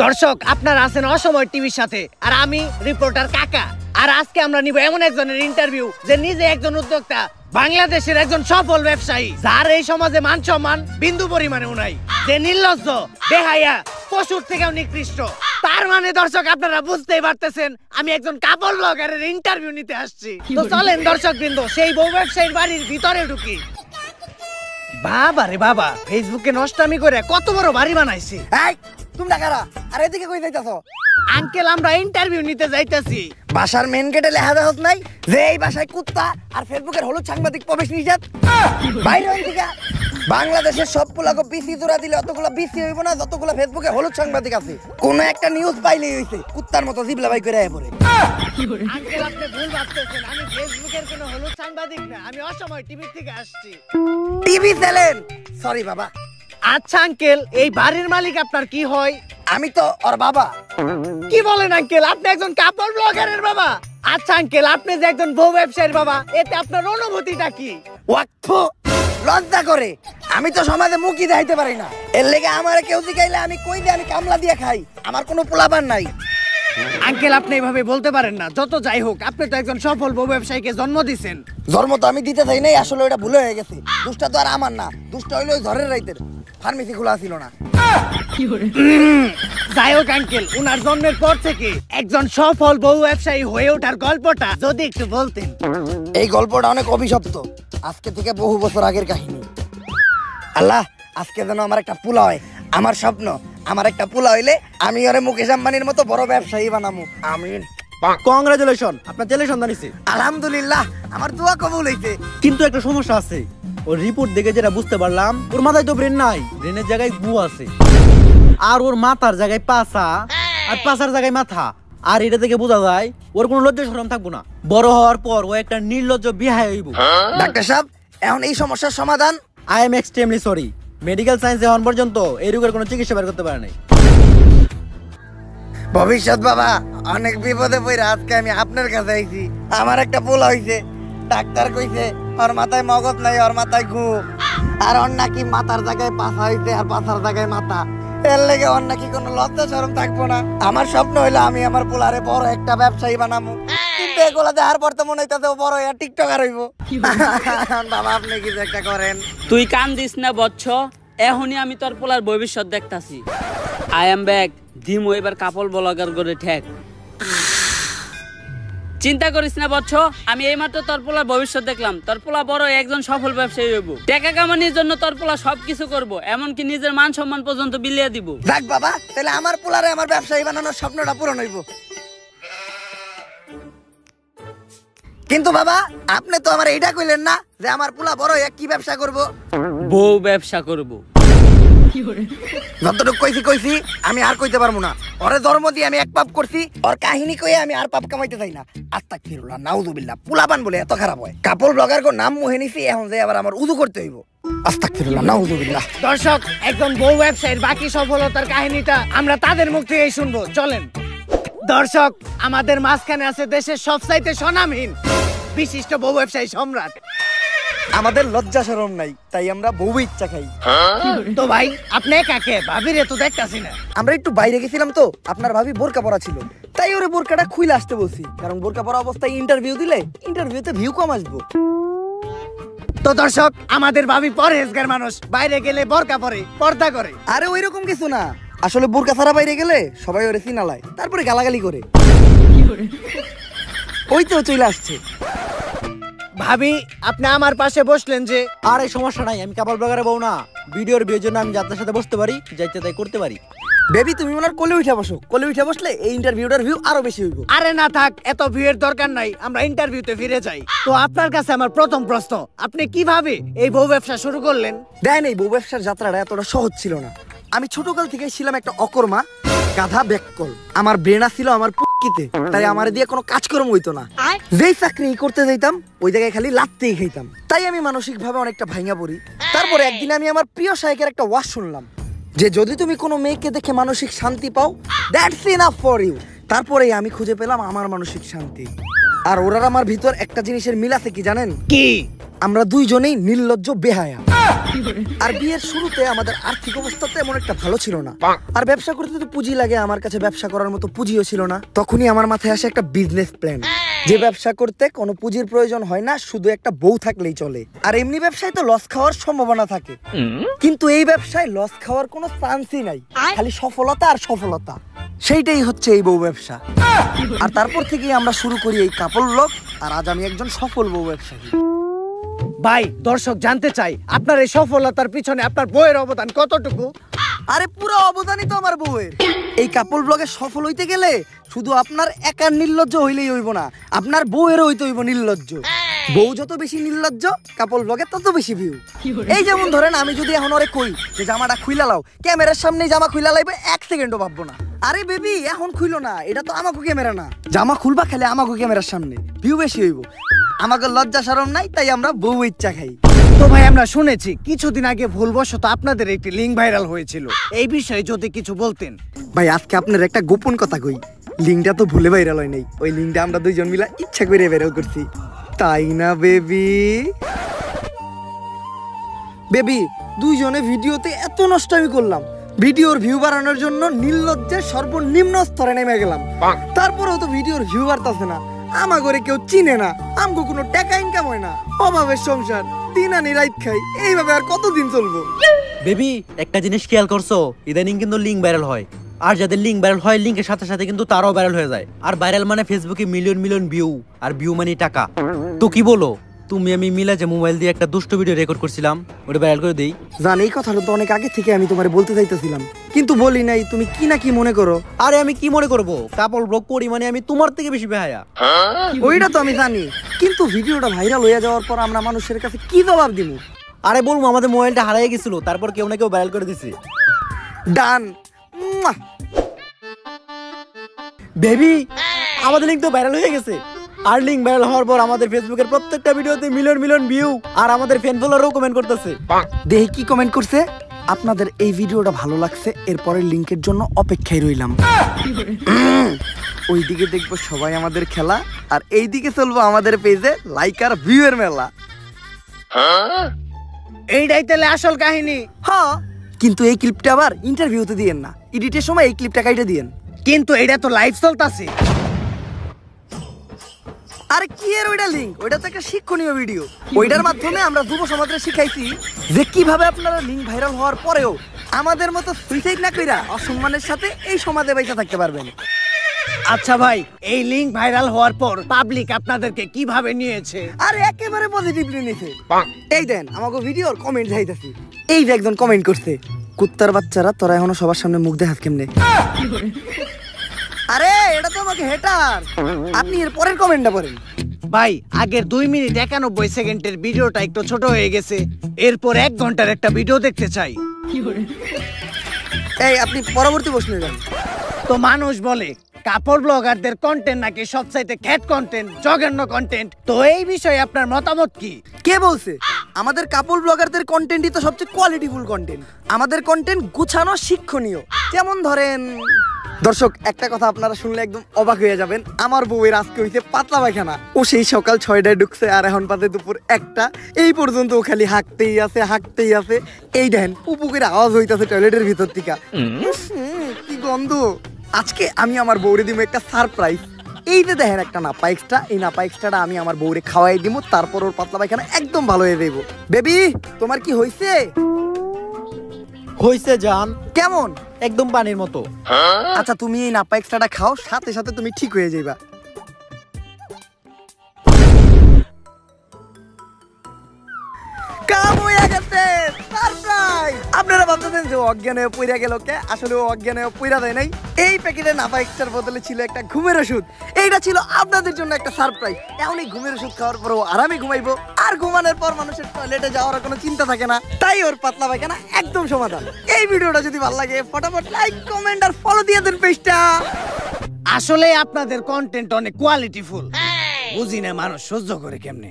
দর্শক, আপনারা আছেন অসময় টিভির সাথে, আর আমি রিপোর্টার কাকা। আর আজকে আমরা নিব এমন একজনের ইন্টারভিউ যে নিজে একজন উদ্যোক্তা, বাংলাদেশের একজন সফল ব্যবসায়ী, যার এই সমাজে মান সম্মান বিন্দু পরিমাণেও নাই, যে নির্লজ্জ, বেহায়া, পশুর থেকেও নিকৃষ্ট। তার মানে দর্শক, আপনারা বুঝতেই পারতেছেন আমি একজন কাপড় ব্লগারের ইন্টারভিউ নিতে আসছি। তো চলেন দর্শক বৃন্দ, সেই বউ ব্যবসায়ীর বাড়ির ভিতরে ঢুকি। বাবা রে বাবা, ফেসবুকে নষ্টামি করে কত বড় বাড়ি বানাইছি। তোমরা কারা? আর এদিকে কই যাইতাছো? আঙ্কেল, আমরা ইন্টারভিউ নিতে যাইতাছি। বাসার মেন গেটে লেখা দেওয়া নাই যে এই বাসায় কুত্তা আর ফেসবুকের হলুদ সাংবাদিক প্রবেশ নিষেধ? বাইরে হইন থেকে। বাংলাদেশের সব পোলাকে বিসি জোড়া দিলে অতগুলো বিসি হইব না যতগুলো ফেসবুকে হলুদ সাংবাদিক আছে। কোন একটা নিউজ পাইলেই হইছে কুত্তার মতো জিবলা বাই করে আয় পড়ে। আঙ্কেল, আপনি ভুল ভাবতেছেন, আমি ফেসবুকের কোনো হলুদ সাংবাদিক না, আমি অসময় টিভি থেকে আসছি। TV channel? সরি বাবা। আচ্ছা আঙ্কেল, এই বাড়ির মালিক আপনার কি হয়? আমি তো ওর বাবা। কি বলেন আঙ্কেল, আপনি একজন কাপড় ব্লগারের বাবা? আচ্ছা আঙ্কেল, আপনি যে একজন বউ ব্যবসায়ীর বাবা, এতে আপনার অনুভূতিটা কি? ওয়াক্ফু, লজ্জা করে। আমি তো সমাজে মুখই দেখাইতে পারি না, এর লেগে আমারে কেউ জিগাইলে আমি কই দিয়ে আমি কামলা দিয়ে খাই, আমার কোনো পোলাপান নাই। আঙ্কেল, আপনি এইভাবে বলতে পারেন না। যত যাই হোক, আপনি তো একজন সফল বউ ব্যবসায়ীকে জন্ম দিয়েছেন। জন্ম তো আমি দিতে চাই নাই, আসলে ওটা ভুল হয়ে গেছে। দুষ্টা তো আর আমার না, দুষ্টা হইলো ওই ঝড়ের রাইতের। ফার্মেসি খোলা ছিল না। যাই হোক আঙ্কেল, উনার জন্মের পর থেকে একজন সফল বউ ব্যবসায়ী হয়ে ওঠার গল্পটা যদি একটু বলতেন। এই গল্পটা অনেক অভিশপ্ত, আজকে থেকে বহু বছর আগের কাহিনী। আল্লাহ, আজকে যেন আমার একটা পোলা হয়। আমার স্বপ্ন, আমার একটা পোলা হইলে আমি ওরে মুকেশ আম্বানির মতো বড় ব্যবসায়ী বানামু। আমিন। কংগ্রাচুলেশন, আপনার ছেলে সন্তান হইছে। আলহামদুলিল্লাহ, আমার দোয়া কবুল হইছে। কিন্তু একটা সমস্যা আছে, ওর রিপোর্ট দেখে যেটা বুঝতে পারলাম, ওর মাথায় তো ব্রেন নাই, ব্রেনের জায়গায় গু আছে। আর ওর মাথার জায়গায় পাছা, আর পাছার জায়গায় মাথা। আর এটা থেকে বোঝা যায় ওর কোনো লজ্জা শরম থাকবো না। বড় হওয়ার পর ও একটা নির্লজ্জ বিহায় হইব। ডাক্তার সাহেব, এখন এই সমস্যার সমাধান? I am extremely sorry, medical science এখন পর্যন্ত এই রোগের কোনো চিকিৎসা বের করতে পারে নাই। ভবিষ্যৎ বাবা, অনেক বিপদে পড়ে আজকে আমি আপনার কাছে আইছি। আমার একটা পোলা হইছে, ডাক্তার কইছে ওর মাথায় মগজ নাই, ওর মাথায় ঘু। আর ওর নাকি মাথার জায়গায় পাছা হইছে আর পাছার জায়গায় মাথা। এর লেগে ওর নাকি কোনো লজ্জা শরম থাকবো না। আমার স্বপ্ন হইলো আমি আমার পোলারে বড় একটা ব্যবসায়ী বানাবো, কিন্তু এগুলা দেখার পর তো মনে হইতাছে বড় একটা টিকটকার হইব। বাবা, আপনি কিছু একটা করেন। তুই কান দিস না বচ্চ, এখনই আমি তোর পোলার ভবিষ্যৎ দেখতাছি। আই এম ব্যাক, দিমু এবার কাপড় ব্লগার করে ঠেক। চিন্তা করিস না বচ্চ, আমি এইমাত্র তোর পোলার ভবিষ্যৎ দেখলাম। তোর পোলা বড় একজন সফল ব্যবসায়ী হইব। টাকা কামানোর জন্য তোর পোলা সবকিছু করবো, এমনকি নিজের মান সম্মান পর্যন্ত বিলিয়ে দিব। যাক বাবা, তাহলে আমার পোলারে আমার ব্যবসায়ী বানানোর স্বপ্নটা পূরণ হইব। কিন্তু বাবা, আপনি তো আমার এইটা কইলেন না যে আমার পোলা বড় হয়ে কি ব্যবসা করব? বউ ব্যবসা করব। যতটুকু কইছি আমি আর কইতে পারবো না। ওরে জন্ম দিয়ে আমি এক পাপ করছি, ওর কাহিনী কইয়ে আমি আর পাপ কামাইতে চাই না। আস্তাগফিরুল্লাহ, নাউযুবিল্লাহ। পোলাপান বলে এত খারাপ হয়? কাপড় ব্লগার কো নাম মুহে নিছি, এখন যে আবার আমার উযু করতে হইব। আস্তাগফিরুল্লাহ, নাউযুবিল্লাহ। দর্শক, একজন বউ ব্যবসায়ীর বাকি সফলতার কাহিনীটা আমরা তাদের মুখ থেকেই শুনবো। চলেন দর্শক, আমাদের মাঝখানে আছে দেশের সবচাইতে স্বনামহীন বিশিষ্ট বউ ব্যবসায়ী সম্রাট। আমাদের লজ্জা শরম নাই, তাই আমরা বউ ইচ্ছা খাই। তো ভাই, আপনি কাকে? ভাবিরে তো দেখতাছি না। আমরা একটু বাইরে গেছিলাম তো, আপনার ভাবি বোরকা পরা ছিল, তাই ওরে বোরকাটা খুলে আসতে বলছি। কারণ বোরকা পরা অবস্থায় ইন্টারভিউ দিলে ইন্টারভিউতে ভিউ কম আসবো। তো দর্শক, আমাদের ভাবি পরহেজগার মানুষ, বাইরে গেলে বোরকা পরে, পর্দা করে। আরে ওইরকম কিছু না, আসলে বোরকা ছাড়া বাইরে গেলে সবাই ওরে চিনালায়, তারপরে গালাগালি করে। ওই তো চলে আসছে। ভাবি, আপনি আমার পাশে বসলেন যে? আর এই সমস্যা নাই, আমি কাপড় ব্লগারে বউ না। ভিডিওর বিয়ের জন্য আমি যাত্রার সাথে বসতে পারি, যাইতে তাই করতে পারি। বেবি, তুমি ওনার কোলে উঠে বসো। কোলে উঠে বসলে এই ইন্টারভিউটার ভিউ আরো বেশি হইব। আরে না থাক, এত ভিউয়ের দরকার নাই, আমরা ইন্টারভিউতে ফিরে যাই। তো আপনার কাছে আমার প্রথম প্রশ্ন, আপনি কিভাবে এই বউ ব্যবসা শুরু করলেন? দেন, এই বউ ব্যবসার যাত্রাটা এতটা সহজ ছিল না। আমি ছোটকাল থেকে ছিলাম একটা অকর্মা, গাধা ব্যাককল। আমার ব্রেনা ছিল আমার পুক্কিতে, তাই আমার দিয়ে কোনো কাজকর্ম হইতো না। যেই চাকরি করতে যাইতাম ওই জায়গায় খালি লাত্তেই খাইতাম। তাই আমি মানসিক ভাবে অনেকটা ভাঙা পড়ি। তারপরে একদিন আমি আমার প্রিয় শায়কের একটা ওয়াজ শুনলাম যে যদি তুমি কোনো মেয়েকে দেখে মানসিক শান্তি পাও, দ্যাটস ইনাফ ফর ইউ। তারপরেই আমি খুঁজে পেলাম আমার মানসিক শান্তি। আর ওরার আমার ভিতর একটা জিনিসের মিল আছে, কি জানেন? কি? আমরা দুইজনেই নির্লজ্জ বেহায়া। আর বিয়ের শুরুতে আমাদের আর্থিক অবস্থা তেমন একটা ভালো ছিল না, আর ব্যবসা করতে তো পুঁজি লাগে, আমার কাছে ব্যবসা করার মতো পুঁজিও ছিল না। তখনই আমার মাথায় আসে একটা বিজনেস প্ল্যান, যে ব্যবসা করতে কোনো পুঁজির প্রয়োজন হয় না, শুধু একটা বউ থাকলেই চলে। আর এমনি ব্যবসায় তো লস খাওয়ার সম্ভাবনা থাকে, কিন্তু এই ব্যবসায় লস খাওয়ার কোনো চান্সই নাই, খালি সফলতা আর সফলতা। সেইটাই হচ্ছে এই বউ ব্যবসা। আর তারপর থেকেই আমরা শুরু করি এই কাপল ব্লগ, আর আজ আমি একজন সফল বউ ব্যবসায়ী। ভাই দর্শক জানতে চাই আপনার এই সফলতার পিছনে আপনার বউয়ের অবদান কতটুকু? আরে পুরো অবদানই তো আমার বউয়ের। এই কাপল ব্লগে সফল হইতে গেলে শুধু আপনার একার নির্লজ্জ হইলেই হইব না, আপনার বউয়েরও হইতে হইব নির্লজ্জ। বউ যত বেশি নির্লজ্জ, কাপল ব্লগে তত বেশি ভিউ। এই যেমন ধরেন আমি যদি এখন ওরে কই যে জামাটা খুইলা লাও, ক্যামেরার সামনে জামা খুইলা লাইবে 1 সেকেন্ডও ভাববো না। আরে বেবি এখন খুইলো না, এটা তো আমাকে ক্যামেরা না, জামা খুলবা খেলে আমাকে ক্যামেরার সামনে, ভিউ বেশি হইব। আমাকে লজ্জা শরম নাই, তাই আমরা বউ ইচ্ছা খাই। তো ভাই আমরা শুনেছি কিছুদিন আগে ভুলবশত আপনাদের একটি লিঙ্ক ভাইরাল হয়েছিল, এই বিষয়ে যদি কিছু বলতেন। ভাই আজকে আপনার একটা গোপন কথা কই, লিঙ্কটা তো ভুলে ভাইরাল হয় নাই, ওই লিঙ্কটা আমরা দুইজন মিলে ইচ্ছা করে ভাইরাল করছি, তাই না বেবি? বেবি দুইজনে ভিডিওতে এত নষ্ট আমি করলাম, ভিডিওর ভিউ বাড়ানোর জন্য নির্লজ্জের সর্বনিম্ন স্তরে নেমে গেলাম, তারপরেও তো ভিডিওর ভিউ বাড়তাছে না। আমা করে কেউ চিনে না, আমগো কোনো টাকা ইনকাম হয় না, অভাবের সংসার, দিন আনি রাত খাই, এইভাবে আর কতদিন চলবো? বেবি একটা জিনিস খেয়াল করছো, ইদানিং কিন্তু লিঙ্ক ভাইরাল হয়, আর যাদের লিঙ্ক ভাইরাল হয় লিঙ্কের সাথে সাথে কিন্তু তারাও ভাইরাল হয়ে যায়। আর ভাইরাল মানে ফেসবুকে মিলিয়ন মিলিয়ন ভিউ, আর ভিউ মানে টাকা। তো কি বলো তুমি আমি মিলে যে মোবাইল দিয়ে একটা দুষ্ট ভিডিও রেকর্ড করছিলাম, ওটা ভাইরাল করে দেই? জান এই কথাটা তো অনেক আগে থেকে আমি তোমার বলতে চাইতেছিলাম, কিন্তু বলি নাই, তুমি কি না কি মনে করো? আরে আমি কি মনে করব, কাপল ব্লগ করি মানে আমি তোমার থেকে বেশি বেহায়া। ওইটা তো আমি জানি, কিন্তু ভিডিওটা ভাইরাল হয়ে যাওয়ার পর আমরা মানুষের কাছে কি জবাব দিব? আরে বলবো আমাদের মোবাইলটা হারিয়ে গেছিল, তারপর কেউ না কেউ ভাইরাল করে দিছে। ডান। বেবি আমাদের লিঙ্ক তো ভাইরাল হয়ে গেছে, আর লিঙ্ক ভাইরাল হওয়ার পর আমাদের ফেসবুকের প্রত্যেকটা ভিডিওতে মিলিয়ন মিলিয়ন ভিউ, আর আমাদের ফ্যান ফলোয়ারও কমেন্ট করতেছে। দেখি কি কমেন্ট করছে, আপনাদের এই ভিডিওটা ভালো লাগছে, এরপরের লিংকের জন্য অপেক্ষায় রইলাম। ওইদিকে দেখবো সবাই আমাদের খেলা, আর এইদিকে চলবো আমাদের পেজে লাইক আর ভিউ এর মেলা। এইটাই তাহলে আসল কাহিনী। হ্যাঁ, কিন্তু এই ক্লিপটা আবার ইন্টারভিউতে দিয়েন না, এডিটের সময় এই ক্লিপটা কাইটে দিয়েন। কিন্তু এটা তো লাইভ চলতেছে। আরে কি এর ওইটা লিংক, ওইটা তো একটা শিক্ষণীয় ভিডিও, ওইটার মাধ্যমে আমরা যুব সমাজে শিখাইছি যে কিভাবে আপনারা লিংক ভাইরাল হওয়ার পরেও আমাদের মতো সুইসাইড না কইরা অসম্মানের সাথে এই সমাজে বেঁচে থাকতে পারবেন। আচ্ছা ভাই, এই লিংক ভাইরাল হওয়ার পর পাবলিক আপনাদেরকে কিভাবে নিয়েছে? আরে একেবারে পজিটিভলি নিছে। এই দেন আমাকে ভিডিওর কমেন্ট যাইতাছি, এই যে একজন কমেন্ট করছে, কুত্তার বাচ্চারা তোরা এখনো সবার সামনে মুখ দেখাস কেমনে? আরে এটা তো আমাকে হেটার, আপনি এর পরের কমেন্টটা পড়েন। ভাই আগের 2 মিনিট 91 সেকেন্ডের ভিডিওটা একটু ছোট হয়ে গেছে, এরপর 1 ঘন্টার একটা ভিডিও দেখতে চাই। এই আপনি পরবর্তী প্রশ্নে যান। তো মানুষ বলে কাপড় ব্লগারদের কন্টেন্ট নাকি সবচাইতে খ্যাত কন্টেন্ট, জঘন্য কন্টেন্ট, তো এই বিষয়ে আপনার মতামত কি? কে বলছে? আমাদের কাপল ব্লগারদের কন্টেন্টই তো সবচেয়ে কোয়ালিটিফুল কন্টেন্ট। আমাদের কন্টেন্ট গুছানো, শিক্ষণীয়। যেমন ধরেন, দর্শক একটা কথা আপনারা শুনলে একদম অবাক হয়ে যাবেন, আমার বউয়ের আজকে হইছে পাতলা পায়খানা, ও সেই সকাল 6টায় ঢুকছে আর এখন বাজে দুপুর 1টা, এই পর্যন্ত ও খালি হাঁকতেই আছে হাঁকতেই আছে। এই দেখেন পুপুকের আওয়াজ হইতাছে টয়লেটের ভিতর থেকে, কি গন্ধ। আজকে আমি আমার বউরে দিব একটা সারপ্রাইজ। এই যে দেখেন একটা নাপা এক্সট্রা, এই নাপা এক্সট্রাটা আমি আমার বউরে খাওয়াই দিব, তারপর ওর পাতলা পায়খানা একদম ভালো হয়ে যাইব। বেবি তোমার কি হইছে? হইছে জান, কেমন? একদম পানির মতো। আচ্ছা তুমি এই নাপা এক্সট্রাটা খাও, সাথে সাথে তুমি ঠিক হয়ে যাইবা। কাম হয়ে গেছে, সারপ্রাইজ। আপনারা ভাবতেছেন যে অজ্ঞান হয়ে পইরা গেল কে, আসলে ও অজ্ঞান হয়ে পইরা দেয় নাই। এই প্যাকেটে নাপা এক্সট্রার বদলে ছিল একটা ঘুমের ওষুধ, এইটা ছিল আপনাদের জন্য একটা সারপ্রাইজ। এখন এই ঘুমের ওষুধ খাওয়ার পর ও আরামে ঘুমাইবো, আর ঘুমানোর পর মানুষের টয়লেটে যাওয়ার কোনো চিন্তা থাকে না, তাই ওর পাতলা পায়খানা একদম সমাধান। এই ভিডিওটা যদি ভালো লাগে ফটাফট লাইক, কমেন্ট আর ফলো দিয়ে দেন পেজটা। আসলে আপনাদের কন্টেন্ট অনেক কোয়ালিটিফুল, বুঝি না মানুষ সহ্য করে কেমনে।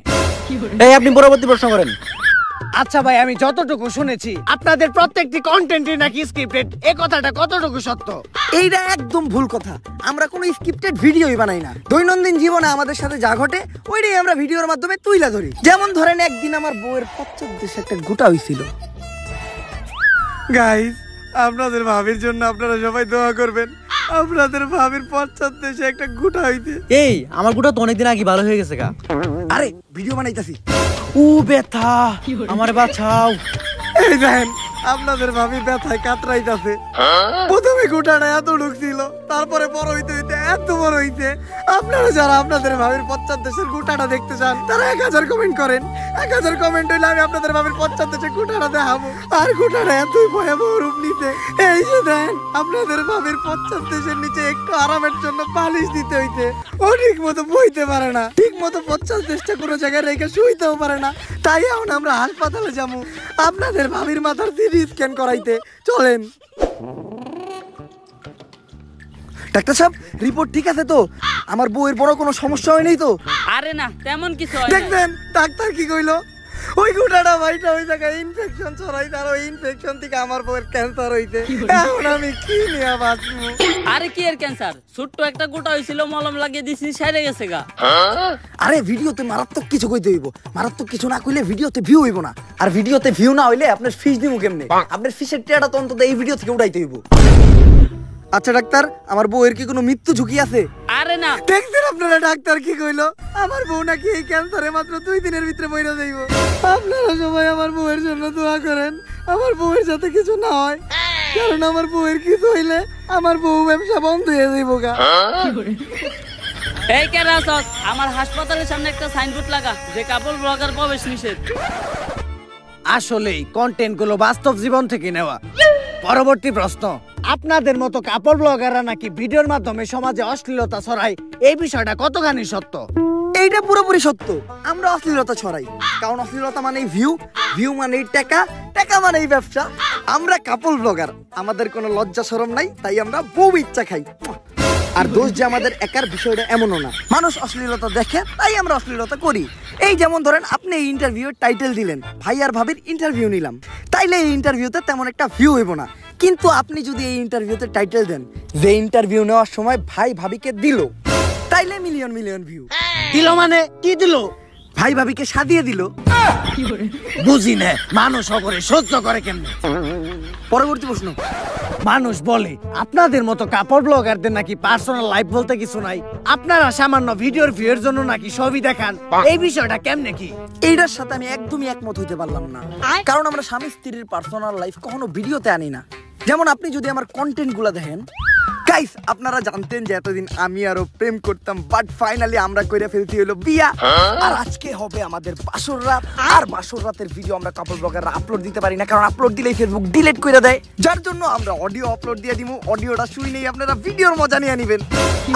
এই আপনি পরবর্তী প্রশ্ন করেন। আচ্ছা ভাই, আমি যতটুকু শুনেছি আপনাদের প্রত্যেকটি কন্টেন্টই নাকি স্ক্রিপ্টেড, এই কথাটা কতটুকু সত্য? এইটা একদম ভুল কথা। আমরা কোনো স্ক্রিপ্টেড ভিডিওই বানাই না। দৈনন্দিন জীবনে আমাদের সাথে যা ঘটে ওইটাই আমরা ভিডিওর মাধ্যমে তুলে ধরি। যেমন ধরেন একদিন আমার বউয়ের পশ্চাৎদেশে একটা গোটা হইছিল। গাইস, আপনাদের ভাবির জন্য আপনারা সবাই দোয়া করবেন। আপনাদের ভাবির পশ্চাৎদেশে একটা গোটা হইতে। এই আমার গুটা তো অনেকদিন আগে ভালো হয়ে গেছে গা। আরে ভিডিও বানাইতাছি। ও ব্যথা, আমার বাঁচাও। এই দেখেন আপনাদের ভাবি ব্যথায় কাতরাইতাছে। প্রথমে গোটাটা এত ঢুকছিল, তারপরে বড় হইতে হইতে এত বড় হইছে। আপনারা যারা আপনাদের ভাবির পশ্চাৎদেশের গোটাটা দেখতে চান তারা 1000 কমেন্ট করেন। 1000 কমেন্ট হইলে আমি আপনাদের ভাবির পশ্চাৎদেশের গোটাটা দেখাবো। আর গোটাটা এতই ভয়াবহ রূপ নিতে, এই যে দেন আপনাদের ভাবির পশ্চাৎদেশের নিচে একটু আরামের জন্য পালিশ দিতে হইতে। ও ঠিক মতো বইতে পারে না, ঠিক মতো পশ্চাৎদেশটা কোনো জায়গায় রেখে শুইতেও পারে না। তাই এখন আমরা হাসপাতালে যাবো আপনাদের ভাবির মাথার সিটি স্ক্যান করাইতে। চলেন। ডাক্তার সাহেব, রিপোর্ট ঠিক আছে তো? আমার বউয়ের বড় কোনো সমস্যা হয়নি তো? আরে না, তেমন কিছু হয় না। দেখবেন ডাক্তার কি কইলো? ওই গোটাটা ভাইটা ওই জায়গায় ইনফেকশন ছড়াইতে, আর ওই ইনফেকশন থেকে আমার বউয়ের ক্যান্সার হইতে। এখন আমি কি নিয়ে বাঁচবো? আরে কি এর ক্যান্সার? ছোট্ট একটা গোটা হইছিল, মলম লাগিয়ে দিছি, সেরে গেছে গা। আরে ভিডিওতে মারাত্মক কিছু কইতে হইব। মারাত্মক কিছু না কইলে ভিডিওতে ভিউ হইব না। আর ভিডিওতে ভিউ না হইলে আপনার ফিস দিমু কেমনে? আপনার ফিসের টিয়াটা তো অন্তত এই ভিডিও থেকে উঠাইতে হইব। আচ্ছা ডাক্তার, আমার বউয়ের কি কোনো মৃত্যু ঝুঁকি আছে? আরে না। দেখছেন আপনারা ডাক্তার কি কইলো? আমার বউ নাকি এই ক্যান্সারে মাত্র 2 দিনের ভিতরে মরে যাইব। আপনারা সবাই আমার বউয়ের জন্য দোয়া করেন, আমার বউয়ের যাতে কিছু না হয়। কারণ আমার বউয়ের কিছু হইলে আমার বউ ব্যবসা বন্ধ হয়ে যাইব গা। এই কে রাসস, আমার হাসপাতালের সামনে একটা সাইনবোর্ড লাগা যে কাপল ব্লগার প্রবেশ নিষেধ। আসলেই কন্টেন্ট গুলো বাস্তব জীবন থেকে নেওয়া। পরবর্তী প্রশ্ন, আপনাদের মতো কাপড় ব্লগাররা নাকি ভিডিওর মাধ্যমে সমাজে অশ্লীলতা ছড়ায়, এই বিষয়টা কতখানি সত্য? এইটা পুরোপুরি সত্য। আমরা অশ্লীলতা ছড়াই, কারণ অশ্লীলতা মানেই ভিউ, ভিউ মানেই টাকা, টাকা মানেই ব্যবসা। আমরা কাপল ব্লগার, আমাদের কোনো লজ্জা শরম নাই, তাই আমরা বউ ইচ্ছা খাই। আর দোষ যে আমাদের একার বিষয়টা এমনও না। মানুষ অশ্লীলতা দেখে তাই আমরা অশ্লীলতা করি। এই যেমন ধরেন আপনি এই ইন্টারভিউর টাইটেল দিলেন, ভাই আর ভাবির ইন্টারভিউ নিলাম, তাইলে এই ইন্টারভিউতে তেমন একটা ভিউ হইব না। কিন্তু আপনি যদি এই ইন্টারভিউতে টাইটেল দেন যে ইন্টারভিউ নেওয়ার সময় ভাই ভাবিকে দিল, তাইলে মিলিয়ন মিলিয়ন ভিউ। দিল মানে কি দিল? ভাই ভাবিকে সাদিয়ে দিল। বুঝি না, মানুষ করে সহ্য করে কেমনে? পরবর্তী প্রশ্ন, মানুষ বলে আপনাদের মতো কাপড় ব্লগারদের নাকি পার্সোনাল লাইফ বলতে কিছু নাই, আপনারা সামান্য ভিডিওর ভিউয়ের জন্য নাকি ছবি দেখান, এই বিষয়টা কেমনে কি? এইটার সাথে আমি একদমই একমত হইতে পারলাম না। কারণ আমরা স্বামী স্ত্রীর পার্সোনাল লাইফ কখনো ভিডিওতে আনি না। যেমন আপনি যদি আমার কন্টেন্ট গুলা দেখেন, গাইস আপনারা জানতেন যে এতদিন আমি আরো প্রেম করতাম, বাট ফাইনালি আমরা কইরা ফেলছি হলো বিয়া। আর আজকে হবে আমাদের বাসর রাত। আর বাসর রাতের ভিডিও আমরা কাপল ব্লগাররা আপলোড দিতে পারি না, কারণ আপলোড দিলেই ফেসবুক ডিলিট করে দেয়। যার জন্য আমরা অডিও আপলোড দিয়ে দিমু, অডিওটা শুই নেই আপনারা ভিডিওর মজা নিয়ে নিবেন।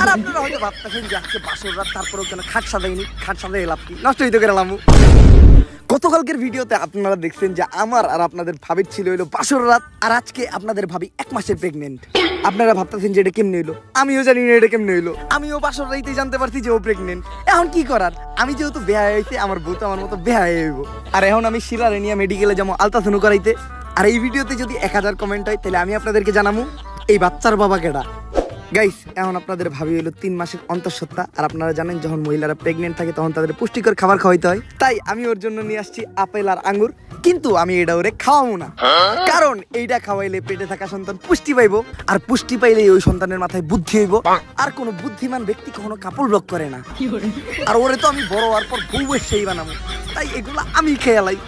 আর আপনারা হয়তো ভাবতেছেন যে আজকে বাসর রাত, তারপরেও কেন খাট সাজাইনি? খাট সাজাই লাভ কি, নষ্ট হইতে গেলাম। গতকালকের ভিডিওতে আপনারা দেখছেন যে আমার আর আপনাদের ভাবির ছিল হইলো বাসর রাত, আর আজকে আপনাদের ভাবি 1 মাসের প্রেগনেন্ট। আপনারা ভাবতেছেন যে এটা কেমনে হইলো? আমিও জানি না এটা কেমনে হইলো। আমিও বাসর রাইতেই জানতে পারছি যে ও প্রেগনেন্ট। এখন কি করার, আমি যেহেতু বেহা হইতে, আমার বউ তো আমার মতো বেহা হইব। আর এখন আমি শিলারে নিয়ে মেডিকেলে যাবো আলট্রাসাউন্ড করাইতে। আর এই ভিডিওতে যদি 1000 কমেন্ট হয় তাহলে আমি আপনাদেরকে জানাবো এই বাচ্চার বাবা কেডা। গাইস, এখন আপনাদের ভাবি হলো 3 মাসের অন্তঃসত্ত্বা। আর আপনারা জানেন যখন মহিলারা প্রেগনেন্ট থাকে তখন তাদের পুষ্টিকর খাবার খাওয়াইতে হয়। তাই আমি ওর জন্য নিয়ে আসছি আপেল আর আঙ্গুর। কিন্তু আমি এটা ওরে খাওয়াবো না, কারণ এইটা খাওয়াইলে পেটে থাকা সন্তান পুষ্টি পাইবো। আর পুষ্টি পাইলে ওই সন্তানের মাথায় বুদ্ধি হইব। আর কোনো বুদ্ধিমান ব্যক্তি কখনো কাপড় ব্লক করে না। আর ওরে তো আমি বড় হওয়ার পর বউয়ের সেই বানাবো, তাই এগুলো আমি খেয়ালাই।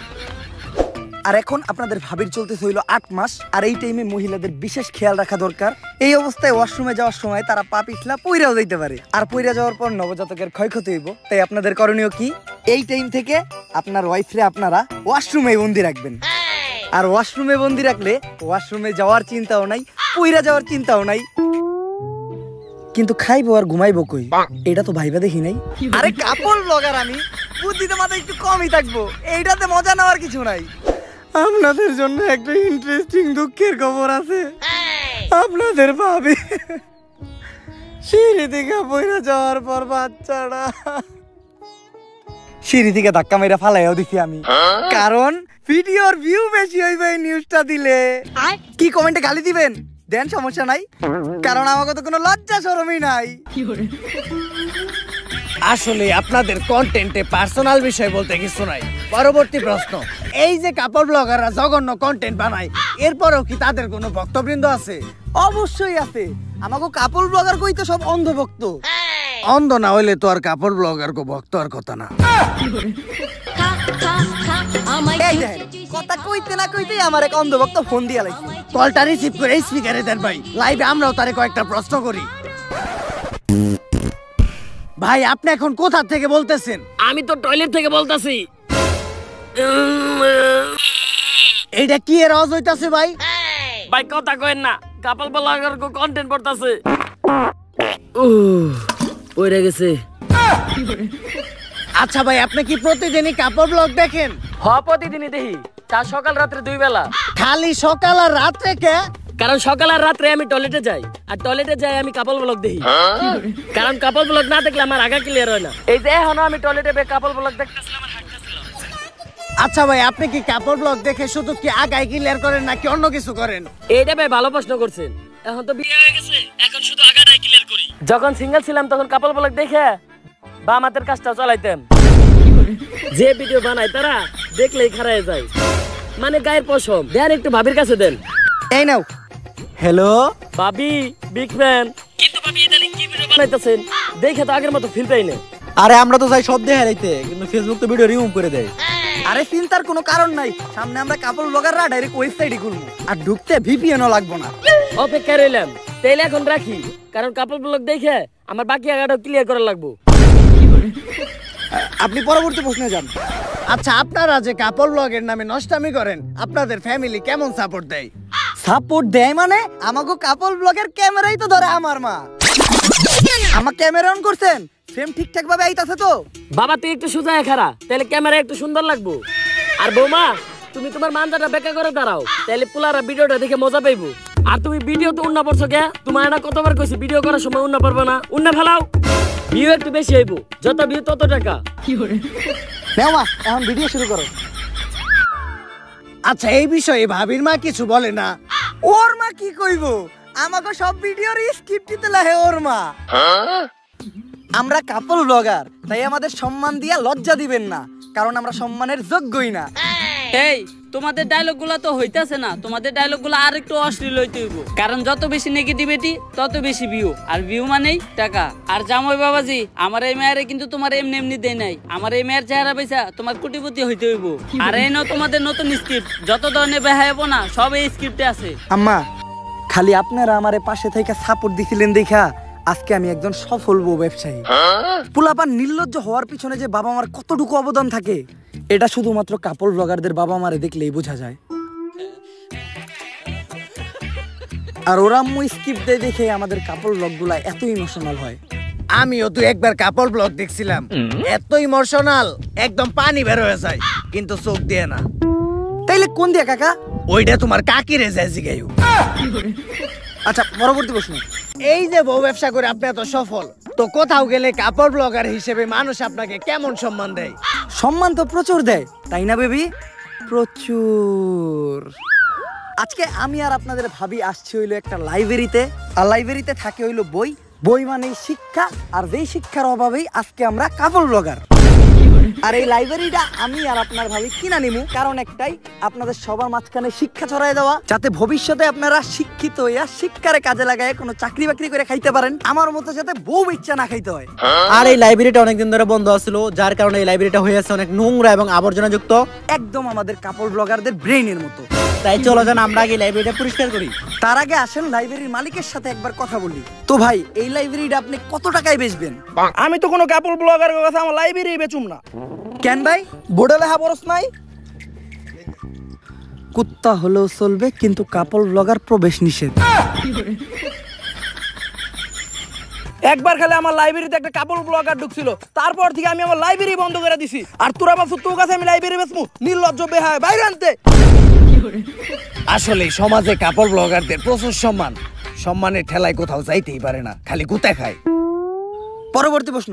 আর এখন আপনাদের ভাবির চলতে হইল 8 মাস। আর এই টাইমে মহিলাদের বিশেষ খেয়াল রাখা দরকার। এই অবস্থায় ওয়াশরুমে যাওয়ার সময় তারা পা পিছলা পইরাও যাইতে পারে। আর পইরা যাওয়ার পর নবজাতকের ক্ষয়ক্ষতি হইব। তাই আপনাদের করণীয় কি? এই টাইম থেকে আপনার ওয়াইফরে আপনারা ওয়াশরুমে বন্দি রাখবেন। আর ওয়াশরুমে বন্দি রাখলে ওয়াশরুমে যাওয়ার চিন্তাও নাই, পইরা যাওয়ার চিন্তাও নাই। কিন্তু খাইবো আর ঘুমাইবো কই, এটা তো ভাইবা দেখি নাই। আরে কাপড় ব্লগার আমি, বুদ্ধিতে মাথা একটু কমই থাকবো, এইটাতে মজা নেওয়ার কিছু নাই। আপনাদের জন্য একটা ইন্টারেস্টিং দুঃখের খবর আছে। আপনাদের ভাবি সিঁড়ি থেকে পড়ে যাওয়ার পর বাচ্চাটা সিঁড়ি থেকে ধাক্কা মেরে ফালাইও দিছি আমি। কারণ ভিডিওর ভিউ বেশি হইবে এই নিউজটা দিলে। কি কমেন্টে গালি দিবেন দেন, সমস্যা নাই, কারণ আমাকে তো কোনো লজ্জা শরমই নাই। আসলে আপনাদের কন্টেন্টে পার্সোনাল বিষয় বলতে কিছু নাই। পরবর্তী প্রশ্ন, এই যে কাপড় ব্লগাররা জঘন্য কন্টেন্ট বানায়, এরপরেও কি তাদের কোনো ভক্তবৃন্দ আছে? অবশ্যই আছে, আমাকে কাপড় ব্লগার কই তো সব অন্ধভক্ত। অন্ধ না হইলে তো আর কাপড় ব্লগার কো ভক্ত আর কথা না। এই দেখেন, কথা কইতে না কইতেই আমার এক অন্ধভক্ত ফোন দিয়া লাইছে। কলটা রিসিভ করে স্পিকারে দেন ভাই, লাইভে আমরাও তারে কয়েকটা প্রশ্ন করি। ভাই আপনি এখন কোথা থেকে বলতেছেন? আমি তো টয়লেট থেকে বলতাছি। এইটা কি এর আওয়াজ হইতাছে ভাই? ভাই কথা কইেন না, কাপল ব্লগার কো কন্টেন্ট পড়তাছে। ওইরা গেছে। আচ্ছা ভাই, আপনি কি প্রতিদিনই কাপড় ব্লগ দেখেন? প্রতিদিনই দেখি, তার সকাল রাত্রে 2 বেলা। খালি সকাল আর রাত্রে কে? কারণ সকাল আর রাত্রে আমি টয়লেটে যাই, আর টয়লেটে যাই আমি কাপল ব্লগ দেখি। কারণ কাপল ব্লগ না দেখলে আমার আগা ক্লিয়ার হয় না। এই যে এখনো আমি টয়লেটে কাপল ব্লগ দেখতেছিলাম, আমার হাঁটতেছিলাম। আচ্ছা ভাই, আপনি কি কাপড় ব্লগ দেখে শুধু কি আগায় ক্লিয়ার করেন নাকি অন্য কিছু করেন? এইটা ভাই ভালো প্রশ্ন করছেন। এখন তো বিয়ে হয়ে গেছে, এখন শুধু আগাটাই ক্লিয়ার করি। যখন সিঙ্গেল ছিলাম তখন কাপল ব্লগ দেখে বা আমাদের কাজটা চালাইতাম। যে ভিডিও বানায় তারা দেখলেই খারায় যায়, মানে গায়ের পশম। দেন একটু ভাবির কাছে দেন। এই নাও। হ্যালো ভাবি বিগ ফ্যান। কিন্তু ভাবি ইদানিং কি ভিডিও বানাইতেছেন দেখে তো আগের মতো ফিল পাই না। আরে আমরা তো চাই সব দেখে রাইতে, কিন্তু ফেসবুক তো ভিডিও রিমুভ করে দেয়। আরে চিন্তার কোনো কারণ নাই, সামনে আমরা কাপড় ব্লগাররা ডাইরেক্ট ওয়েবসাইটে খুলবো, আর ঢুকতে ভিপিএনও লাগবো না। অপেক্ষা রইলাম, তাইলে এখন রাখি, কারণ কাপল ব্লগ দেখে আমার বাকি আগাটাও ক্লিয়ার করা লাগবো। আপনি পরবর্তী প্রশ্নে যান। আচ্ছা, আপনারা যে কাপড় ব্লগের নামে নষ্টামি করেন, আপনাদের ফ্যামিলি কেমন সাপোর্ট দেয়? সাপোর্ট দেয় মানে আমাকে কাপড় ব্লগের ক্যামেরাই তো ধরে আমার মা। আমার ক্যামেরা অন করছেন, ফ্রেম ঠিকঠাক ভাবে আইতাছে তো? বাবা তুই একটু সোজা খারা, তাহলে ক্যামেরা একটু সুন্দর লাগবো। আর বৌমা তুমি তোমার মানজাটা বেঁকা করে দাঁড়াও, তাহলে পুলারা ভিডিওটা দেখে মজা পাইবো। আর তুমি ভিডিও তো উন্না পড়ছো কে? তোমার এটা কতবার কইছি ভিডিও করার সময় উন্না পারবে না, উন্না ফেলাও। ভিউ একটু বেশি হইবো, যত ভিউ তত টাকা। নাও মা, এখন ভিডিও শুরু করো। আচ্ছা, এই বিষয়ে ভাবির মা কিছু বলে না? ওর মা কি কইবো, আমাকে সব ভিডিওর স্ক্রিপ্ট দিতে লাগে ওর মা। আমরা কাপল ব্লগার, তাই আমাদের সম্মান দিয়া লজ্জা দিবেন না, কারণ আমরা সম্মানের যোগ্যই না। এই তোমাদের ডায়লগ গুলা তো হইতাছে না, তোমাদের ডায়লগ গুলা আর একটু অশ্লীল হইতে হইব, কারণ যত বেশি নেগেটিভিটি তত বেশি ভিউ, আর ভিউ মানেই টাকা। আর জামাই বাবাজি, আমার এই মেয়ারে কিন্তু তোমার এমনি এমনি দেয় নাই, আমার এই মেয়ের চেহারা পয়সা তোমার কোটিপতি হইতে হইব। আর এই নাও তোমাদের নতুন স্ক্রিপ্ট, যত ধরনের বেহায়াবো না সব এই স্ক্রিপ্টে আছে। আম্মা, খালি আপনারা আমারে পাশে থেকে সাপোর্ট দিছিলেন দেখা আজকে আমি একজন সফল বউ ব্যবসায়ী। পোলাপান নির্লজ্জ হওয়ার পিছনে যে বাবা মার কতটুকু অবদান থাকে, এটা শুধুমাত্র কাপড় ব্লগারদের বাবা মারে দেখলেই বোঝা যায়। আর ওরা আম্মু স্কিপ দেয় দেখে আমাদের কাপড় ব্লগগুলা এত ইমোশনাল হয়। আমিও তো একবার কাপড় ব্লগ দেখছিলাম, এত ইমোশনাল, একদম পানি বের হয়ে যায়, কিন্তু চোখ দিয়ে না। তাইলে কোন দিয়া কাকা? ওইটা তোমার কাকিরে যায় জিগাইও। আচ্ছা, পরবর্তী প্রশ্ন। এই যে বউ ব্যবসা করে আপনি এত সফল, তো কোথাও গেলে কাপড় ব্লগার হিসেবে মানুষ আপনাকে কেমন সম্মান দেয়? সম্মান তো প্রচুর দেয়, তাই না বেবি? প্রচুর। আজকে আমি আর আপনাদের ভাবি আসছি হইলো একটা লাইব্রেরিতে, আর লাইব্রেরিতে থাকে হইলো বই, বই মানেই শিক্ষা, আর যেই শিক্ষার অভাবেই আজকে আমরা কাপড় ব্লগার। আর এই লাইব্রেরিটা আমি আর আপনার ভাবি কিনা নিমু, কারণ একটাই, আপনাদের সবার মাঝখানে শিক্ষা ছড়াই দেওয়া, যাতে ভবিষ্যতে আপনারা শিক্ষিত হইয়া শিক্ষারে কাজে লাগায় কোনো চাকরি বাকরি করে খাইতে পারেন, আমার মতো যাতে বউ ইচ্ছা না খাইতে হয়। আর এই লাইব্রেরিটা অনেকদিন ধরে বন্ধ আছিল, যার কারণে এই লাইব্রেরিটা হয়ে আছে অনেক নোংরা এবং আবর্জনা যুক্ত, একদম আমাদের কাপড় ব্লগারদের ব্রেইনের মতো। তাই চলো যান আমরা আগে লাইব্রেরিটা পরিষ্কার করি। তার আগে আসেন লাইব্রেরির মালিকের সাথে একবার কথা বলি। তো ভাই, এই লাইব্রেরিটা আপনি কত টাকায় বেচবেন? আমি তো কোনো কাপড় ব্লগার কথা আমার লাইব্রেরি বেচুম না। কেন ভাই, বোর্ডে লেখা বরস নাই? কুত্তা হলেও চলবে, কিন্তু কাপড় ব্লগার প্রবেশ নিষেধ। একবার খালি আমার লাইব্রেরিতে একটা কাপড় ব্লগার ঢুকছিল, তারপর থেকে আমি আমার লাইব্রেরি বন্ধ করে দিছি। আর তোরা ভাবছো তোর কাছে আমি লাইব্রেরি বেচমু? নির্লজ্জ বেহায়, বাইরে আনতে। আসলে সমাজে কাপড় ব্লগারদের প্রচুর সম্মান, সম্মানের ঠেলায় কোথাও যাইতেই পারে না, খালি গুতা খায়। পরবর্তী প্রশ্ন।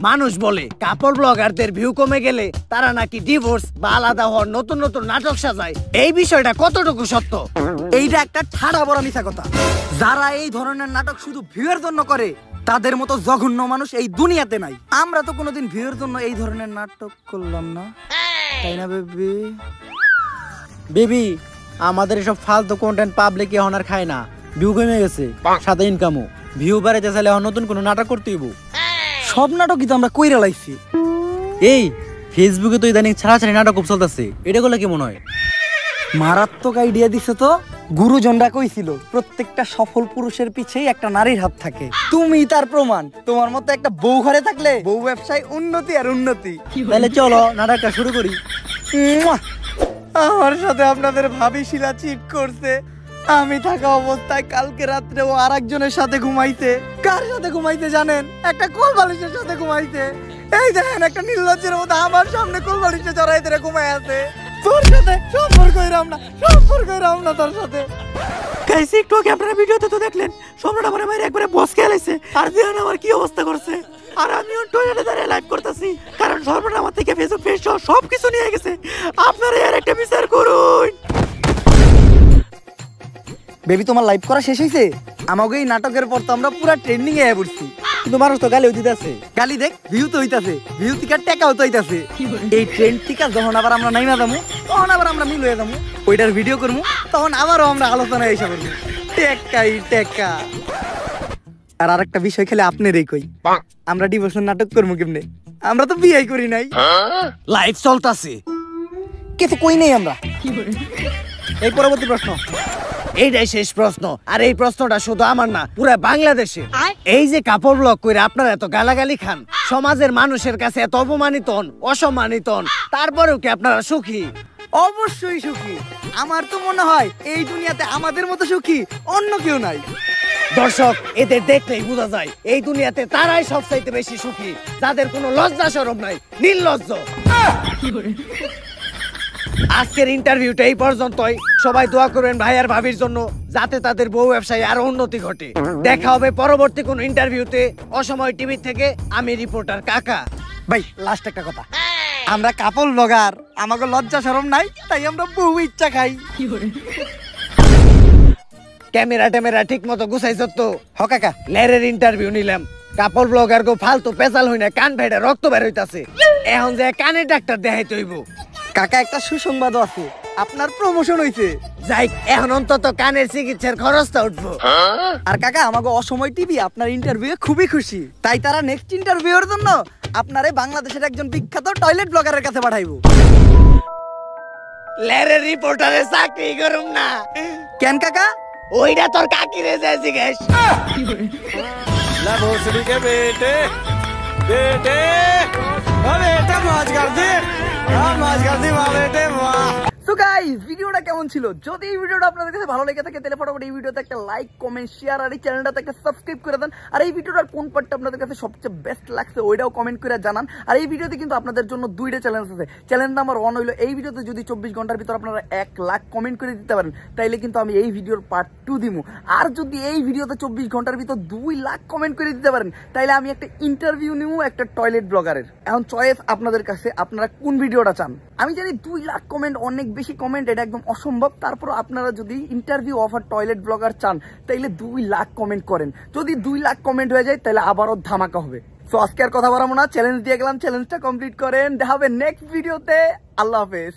মানুষ বলে কাপড় ব্লগারদের ভিউ কমে গেলে তারা নাকি ডিভোর্স বা আলাদা হওয়ার নতুন নতুন নাটক সাজায়, এই বিষয়টা কতটুকু সত্য? এইটা একটা ঠাড়া বড় মিথ্যা কথা। যারা এই ধরনের নাটক শুধু ভিউয়ের জন্য করে তাদের মতো জঘন্য মানুষ এই দুনিয়াতে নাই। আমরা তো কোনোদিন ভিউয়ের জন্য এই ধরনের নাটক করলাম না, তাই না বেবি? বেবি, আমাদের এসব ফালতু কন্টেন্ট পাবলিক এখন আর খায় না। ভিউ কমে গেছে, সাথে ইনকামও। ভিউ বাড়াইতে চাইলে এখন নতুন কোনো নাটক করতে হইব। সব নাটকই তো আমরা কইরা লাইছি। এই ফেসবুকে তো ইদানিং ছাড়াছাড়ি নাটক খুব চলতেছে, এটা করলে কেমন হয়? মারাত্মক আইডিয়া দিছে তো। গুরুজনরা কইছিল প্রত্যেকটা সফল পুরুষের পিছেই একটা নারীর হাত থাকে। তুমি তার প্রমাণ। তোমার মতো একটা বউ ঘরে থাকলে বউ ব্যবসায় উন্নতি আর উন্নতি। তাহলে চলো নাটকটা শুরু করি। মুয়া! আমার সাথে আপনাদের ভাবি শিলা চিট করছে। আমি থাকা অবস্থায় কালকে রাত্রে ও আরেকজনের সাথে ঘুমাইছে। কার সাথে ঘুমাইছে জানেন? একটা কোল বালিশের সাথে ঘুমাইছে। এই দেখেন, একটা নির্লজ্জের মতো আমার সামনে কোল বালিশে চড়াই ধরে ঘুমাই আছে। তোর সাথে সম্পর্ক হইরাম না তোর সাথে। গাইস, একটু আগে আপনারা ভিডিওতে তো দেখলেন সম্রাট আমার মায়ের একবারে বস খেলাইছে, আর দেখেন আমার কি অবস্থা করছে। আর আমিও টয়লেটে দাঁড়িয়ে লাইভ করতেছি, কারণ সম্রাট আমার থেকে ফেসবুক পেজ সব কিছু নিয়ে গেছে। আপনারা এর একটা বিচার করুন। বেবি, তোমার লাইভ করা শেষ হয়েছে? আমাকে এই নাটকের পর তো আমরা পুরা ট্রেন্ডিং এ পড়ছি। কিন্তু মানুষ তো গালিও দিতেছে। গালি দেখ, ভিউ তো হইতাছে, ভিউ থেকে টাকাও তো হইতাছে। এই ট্রেন্ড থেকে যখন আবার আমরা নাইমা যাবো, তখন আবার আমরা মিল হয়ে যাবো, ওইটার ভিডিও করবো, তখন আবারও আমরা আলোচনা এসে করবো। টেকা। আর আরেকটা বিষয় খেলে আপনারই কই, আমরা ডিভোর্সের নাটক করবো কেমনে? আমরা তো বিয়ে করি নাই। লাইভ চলতাছে, কিছু কই নেই আমরা। এই পরবর্তী প্রশ্ন। এইটাই শেষ প্রশ্ন। আর এই প্রশ্নটা শুধু আমার না, পুরো বাংলাদেশে। এই যে কাপড় ব্লগ করে আপনারা এত গালাগালি খান, সমাজের মানুষের কাছে এত অপমানিত হন, অসম্মানিত হন, তারপরেও কি আপনারা সুখী? অবশ্যই সুখী। আমার তো মনে হয় এই দুনিয়াতে আমাদের মতো সুখী অন্য কেউ নাই। দর্শক, এদের দেখলেই বোঝা যায় এই দুনিয়াতে তারাই সবচাইতে বেশি সুখী, যাদের কোনো লজ্জা শরম নাই, নির্লজ্জ। আজকের ইন্টারভিউটা এই পর্যন্তই। সবাই দোয়া করবেন ভাই আর ভাবির জন্য, যাতে তাদের বউ ব্যবসায় আরো উন্নতি ঘটে। দেখা হবে পরবর্তী কোন ইন্টারভিউতে। অসময় টিভি থেকে আমি রিপোর্টার কাকা। ভাই, লাস্ট একটা কথা, আমরা কাপল ব্লগার, আমাকে লজ্জা শরম নাই, তাই আমরা বহু ইচ্ছা খাই। ক্যামেরা ঠিক মতো গুছাইছ তো? হ কাকা। লেরের ইন্টারভিউ নিলাম, কাপড় ব্লগার গো ফালতু পেশাল হই না, কান ফেটে রক্ত বের হইতাছে। এখন যে কানে ডাক্তার দেখাইতে হইব। কাকা, একটা সুসংবাদও আছে, আপনার প্রমোশন হইছে। যাই, এখন অন্তত কানের চিকিৎসার খরচটা উঠবো। আর কাকা, আমাকে অসময় টিভি আপনার ইন্টারভিউ খুবই খুশি, তাই তারা নেক্সট ইন্টারভিউর জন্য আপনারে বাংলাদেশের একজন বিখ্যাত টয়লেট ব্লগারের কাছে পাঠাইবো। লেরের রিপোর্টারে চাকরি করুম না। কেন কাকা? ওইটা তোর কাকিরে যায় জিজ্ঞেস। ला भोसड़ी के बेटे बेटे बेटा मौज कर दी, मौज कर दी वाह बेटे वाह। তো গাইস, ভিডিওটা কেমন ছিল? যদি এই ভিডিওটা আপনাদের কাছে ভালো লেগে থাকে তাহলে ফটাফট এই ভিডিওতে একটা লাইক, কমেন্ট, শেয়ার আর এই চ্যানেলটাতে একটা সাবস্ক্রাইব করে দেন। আর এই ভিডিওটার কোন পার্টটা আপনাদের কাছে সবচেয়ে বেস্ট লাগছে ওইটাও কমেন্ট করে জানান। আর এই ভিডিওতে কিন্তু আপনাদের জন্য দুইটা চ্যালেঞ্জ আছে। চ্যালেঞ্জ নাম্বার 1 হলো, এই ভিডিওতে যদি 24 ঘন্টার ভিতর আপনারা 1 লাখ কমেন্ট করে দিতে পারেন তাইলে কিন্তু আমি এই ভিডিওর পার্ট 2 দিমু। আর যদি এই ভিডিওতে 24 ঘন্টার ভিতর 2 লাখ কমেন্ট করে দিতে পারেন তাইলে আমি একটা ইন্টারভিউ নিমু একটা টয়লেট ব্লগারের। এখন চয়েস আপনাদের কাছে, আপনারা কোন ভিডিওটা চান। আমি জানি 2 লাখ কমেন্ট অনেক বেশি কমেন্ট, এটা একদম অসম্ভব। তারপর আপনারা যদি ইন্টারভিউ অফার টয়লেট ব্লগার চান তাইলে 2 লাখ কমেন্ট করেন। যদি 2 লাখ কমেন্ট হয়ে যায় তাহলে আবারও ধামাকা হবে। তো আজকে আর কথা বাড়াবো না, চ্যালেঞ্জ দিয়ে গেলাম, চ্যালেঞ্জটা কমপ্লিট করেন। দেখা হবে নেক্সট ভিডিওতে। আল্লাহ হাফেজ।